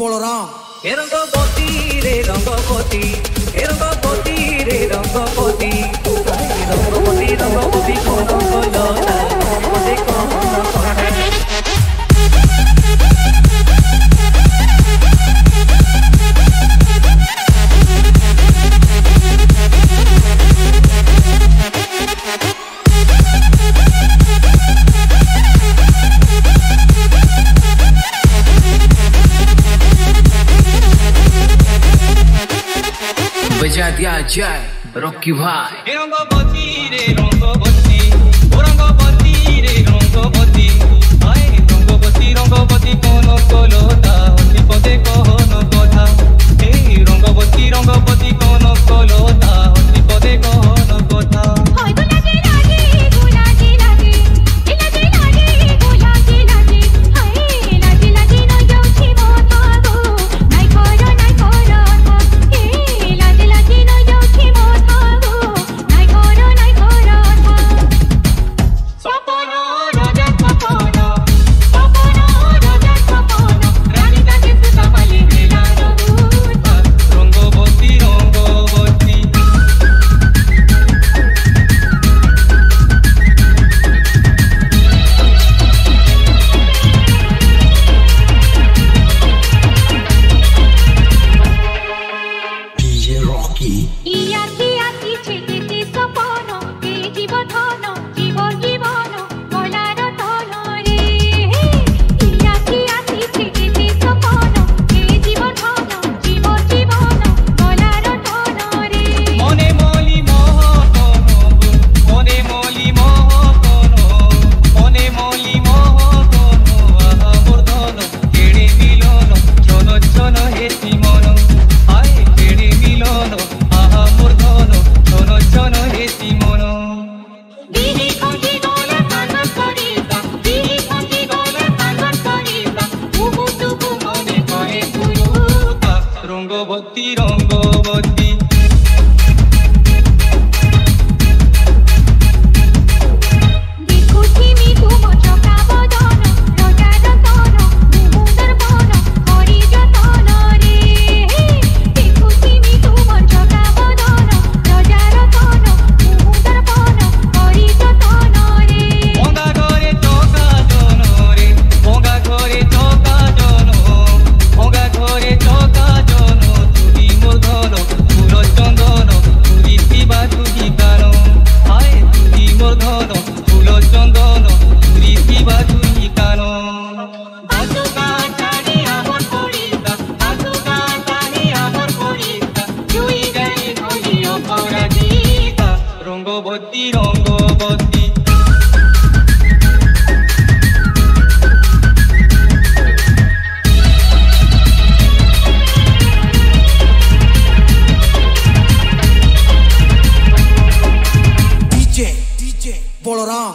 বলরাম এ রঙ্গবতী রে রঙ্গবতী, এ রঙ্গবতী রে রঙ্গবতী, রঙ্গবতী রঙ্গবতী কোন কলতা রঙ্গবতী কোন কলতা। बजा दिया जाए रॉकी भाई। रंगबती रे रंगबती, ओ रंगबती रे रंगबती, हाय रंगबती रंगबती कोन कलता অতি পদে কোন কথা। এই রঙ্গবতী রঙ্গবতী কোন কলতা অতি পদে কোন কথা। হয় গো লাগে লাগে গোলাগে লাগে, এ লাগে লাগে গোলাগে লাগে, হায় লাগে লাগে নই যাচ্ছি মাথা গো, নাই করো থা, এ লাগে লাগে নই যাচ্ছি মাথা গো, নাই করো থা। সপন রাজা সপন, সপন রাজা সপন, রানী তাকে সুতামালি মেলা রঘুতা। রঙ্গবতী রঙ্গবতী DJ Rocky ইয়াকি আকি ছেলেটি সপন, এ জীবধন জীব জীবন গলার তলরে। ইয়াকি আকি ছেলেটি সপন, এ জীবধন জীব জীবন গলার তলরে। মনে মলি মোহকন, মনে মলি মোহকন, মনে মলি মোহকন, আহা মূর্ধন কেড়ে মিলন চন চন হেতি মন, হায় কেড়ে মিলন আহা মূর্ধন চন চন হেতি মন। বিহি খঙ্গি গলা কাঙ্গন করিতা, বিহি খঙ্গি গলা কাঙ্গন করিতা, তুবু তুবু মনে করে পুরুতা। রঙ্গবতী রঙ্গবতী দেখুছি মি তুম চকা বদন, রজার তন মুহুদর বন করি যতন রে। দেখুছি মি তুম চকা বদন, রজার তন মুহুদর বন করি যতন রে। ভঙ্গা ঘরে চকা জন রে, ভঙ্গা ঘরে চকা জন, ভঙ্গা ঘরে চকা জন, তুই মূর্ধন পুর চন্দন, তুই শিবা তুই কারণ, হায় তুই মূর্ধন ফুল চন্দন, তুই শিবা তুই কারণ। আতুকা টানি আমর করিতা, আতুকা টানি আমর করিতা, তুই গলি গলি অপরাজিতা। রঙ্গবতী রঙ্গবতী DJ বলরাম